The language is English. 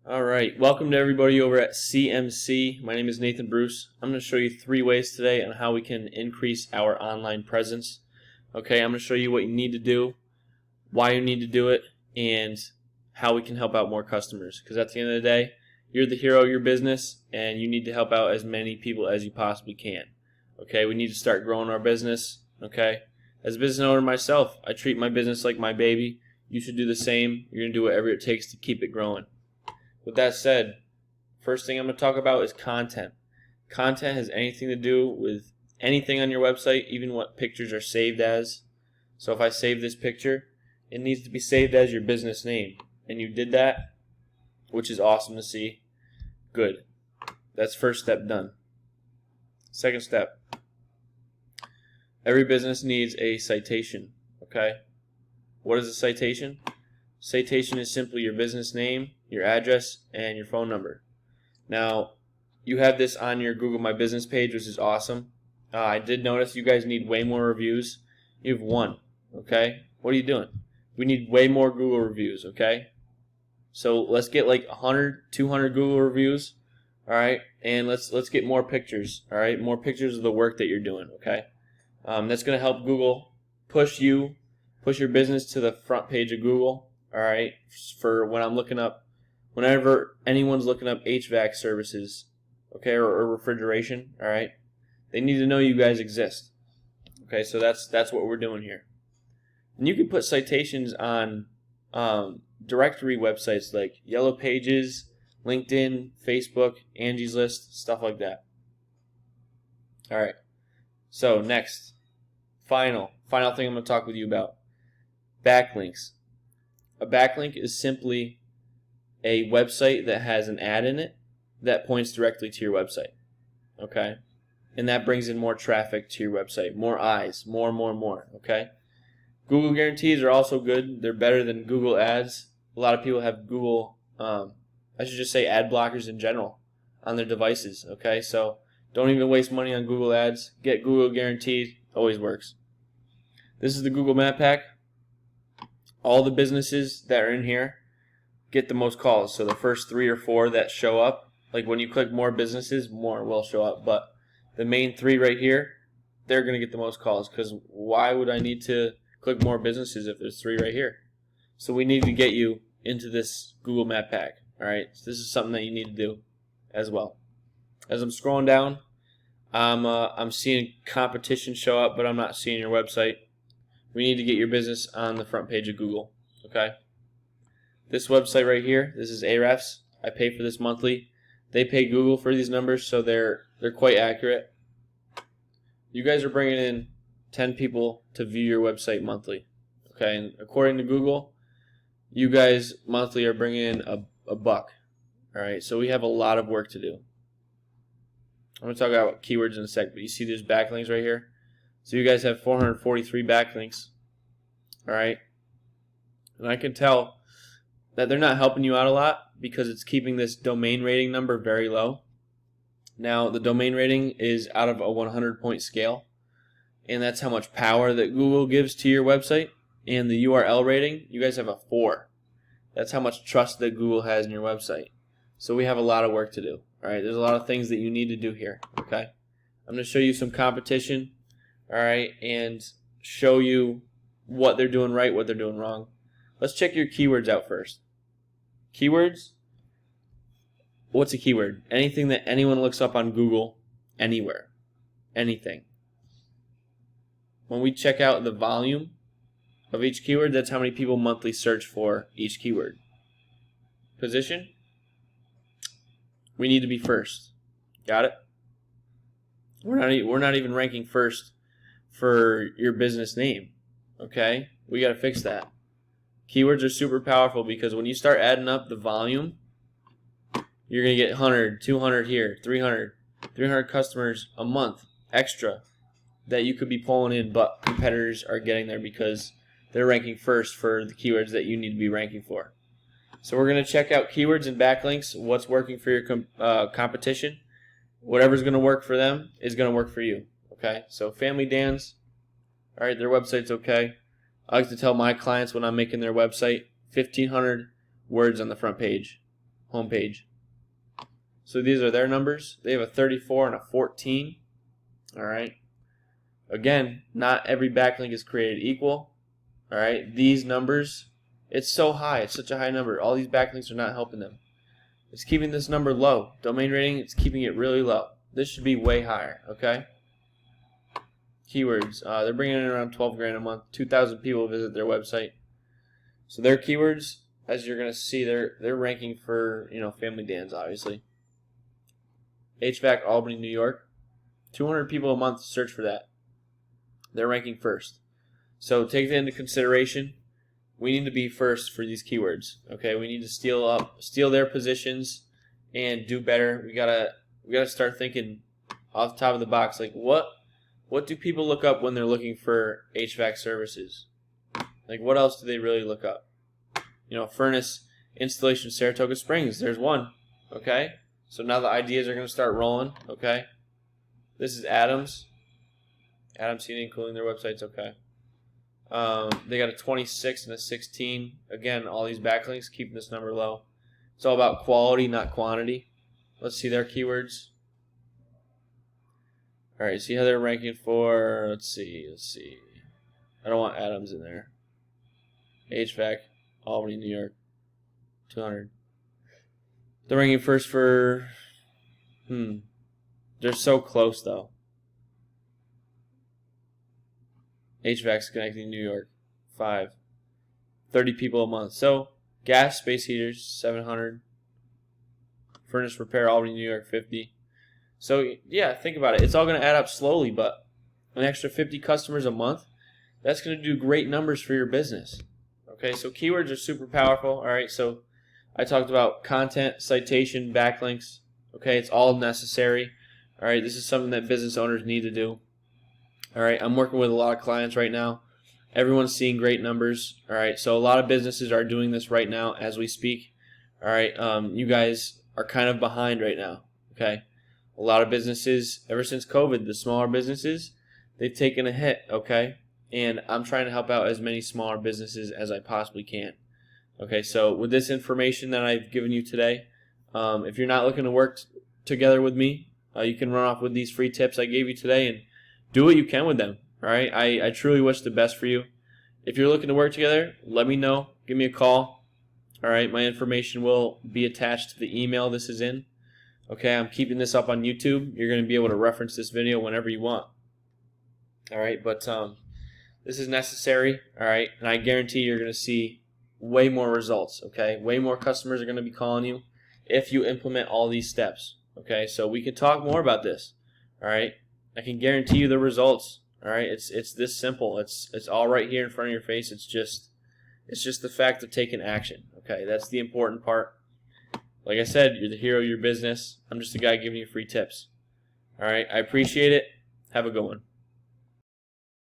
All right, welcome to everybody over at CMC. My name is Nathan Bruce. I'm going to show you 3 ways today on how we can increase our online presence. Okay, I'm going to show you what you need to do, why you need to do it, and how we can help out more customers. Because at the end of the day, you're the hero of your business, and you need to help out as many people as you possibly can. Okay, we need to start growing our business. Okay, as a business owner myself, I treat my business like my baby. You should do the same. You're going to do whatever it takes to keep it growing. With that said, first thing I'm going to talk about is content. Content has anything to do with anything on your website, even what pictures are saved as. So if I save this picture, it needs to be saved as your business name. And you did that, which is awesome to see. Good. That's first step done. Second step. Every business needs a citation. Okay? What is a citation? Citation is simply your business name, your address, and your phone number. Now, you have this on your Google My Business page, which is awesome. I did notice you guys need way more reviews. You have 1, okay? What are you doing? We need way more Google reviews, okay? So let's get like 100, 200 Google reviews, all right? And let's get more pictures, all right? More pictures of the work that you're doing, okay? That's going to help Google push your business to the front page of Google. All right, for when I'm looking up, whenever anyone's looking up HVAC services, okay, or refrigeration, all right, they need to know you guys exist. Okay, so that's what we're doing here. And you can put citations on directory websites like Yellow Pages, LinkedIn, Facebook, Angie's List, stuff like that. All right, so next, final thing I'm going to talk with you about, backlinks. A backlink is simply a website that has an ad in it that points directly to your website. Okay? And that brings in more traffic to your website, more eyes, more. Okay? Google guarantees are also good. They're better than Google ads. A lot of people have Google, I should just say ad blockers in general on their devices. Okay? So don't even waste money on Google ads. Get Google guarantees. Always works. This is the Google Map Pack. All the businesses that are in here get the most calls. So the first 3 or 4 that show up, like when you click more businesses, more will show up. But the main 3 right here, they're going to get the most calls, because why would I need to click more businesses if there's 3 right here? So we need to get you into this Google Map Pack. All right, so this is something that you need to do as well. As I'm scrolling down, I'm seeing competition show up, but I'm not seeing your website. We need to get your business on the front page of Google, okay? This website right here, this is Ahrefs. I pay for this monthly. They pay Google for these numbers, so they're quite accurate. You guys are bringing in 10 people to view your website monthly, okay? And according to Google, you guys monthly are bringing in a buck, all right? So we have a lot of work to do. I'm going to talk about keywords in a sec, but you see there's backlinks right here? So you guys have 443 backlinks, all right? And I can tell that they're not helping you out a lot because it's keeping this domain rating number very low. Now, the domain rating is out of a 100-point scale, and that's how much power that Google gives to your website. And the URL rating, you guys have a 4. That's how much trust that Google has in your website. So we have a lot of work to do, all right? There's a lot of things that you need to do here, okay? I'm going to show you some competition. All right, and show you what they're doing right, what they're doing wrong. Let's check your keywords out first. Keywords? What's a keyword? Anything that anyone looks up on Google, anywhere. Anything. When we check out the volume of each keyword, that's how many people monthly search for each keyword. Position? We need to be first. Got it? We're not even ranking first for your business name, okay? We got to fix that. Keywords are super powerful because when you start adding up the volume, you're going to get 100, 200 here, 300 customers a month extra that you could be pulling in, but competitors are getting there because they're ranking first for the keywords that you need to be ranking for. So we're going to check out keywords and backlinks, what's working for your competition. Whatever's going to work for them is going to work for you. Okay, so Family Dan's, all right, their website's okay. I like to tell my clients when I'm making their website, 1,500 words on the front page. homepage. So these are their numbers. They have a 34 and a 14. All right. Again, not every backlink is created equal. All right. These numbers, it's so high. It's such a high number. All these backlinks are not helping them. It's keeping this number low. Domain rating, it's keeping it really low. This should be way higher. Okay. Keywords, they're bringing in around 12 grand a month. 2,000 people visit their website. So their keywords, as you're gonna see, they're ranking for, you know, family Dan's obviously. HVAC Albany, New York. 200 people a month search for that. They're ranking first. So take that into consideration. We need to be first for these keywords. Okay, we need to steal their positions and do better. We gotta start thinking off the top of the box, like what do people look up when they're looking for HVAC services? Like what else do they really look up? You know, furnace installation, Saratoga Springs. There's one. Okay, so now the ideas are going to start rolling. Okay, this is Adams. Adams Heating and Cooling. Their website's okay. They got a 26 and a 16. Again, all these backlinks keeping this number low. It's all about quality, not quantity. Let's see their keywords. All right, see how they're ranking for. Let's see. I don't want Adams in there. HVAC, Albany, New York, 200. They're ranking first for. They're so close though. HVAC's connecting New York, 5. 30 people a month. So gas, space heaters, 700. Furnace repair, Albany, New York, 50. So yeah, think about it. It's all going to add up slowly, but an extra 50 customers a month, that's going to do great numbers for your business. Okay, so keywords are super powerful. All right, so I talked about content, citation, backlinks. Okay, it's all necessary. All right, this is something that business owners need to do. All right, I'm working with a lot of clients right now. Everyone's seeing great numbers. All right, so a lot of businesses are doing this right now as we speak. All right, you guys are kind of behind right now. Okay, a lot of businesses, ever since COVID, the smaller businesses, they've taken a hit. Okay, and I'm trying to help out as many smaller businesses as I possibly can. Okay, so with this information that I've given you today, if you're not looking to work together with me, you can run off with these free tips I gave you today and do what you can with them. All right, I truly wish the best for you. If you're looking to work together, let me know. Give me a call. All right, my information will be attached to the email this is in. Okay, I'm keeping this up on YouTube. You're going to be able to reference this video whenever you want. All right, but this is necessary. All right, and I guarantee you're going to see way more results. Okay, way more customers are going to be calling you if you implement all these steps. Okay, so we can talk more about this. All right, I can guarantee you the results. All right, it's this simple. It's all right here in front of your face. It's just the fact of taking action. Okay, that's the important part. Like I said, you're the hero of your business. I'm just a guy giving you free tips. All right, I appreciate it. Have a good one.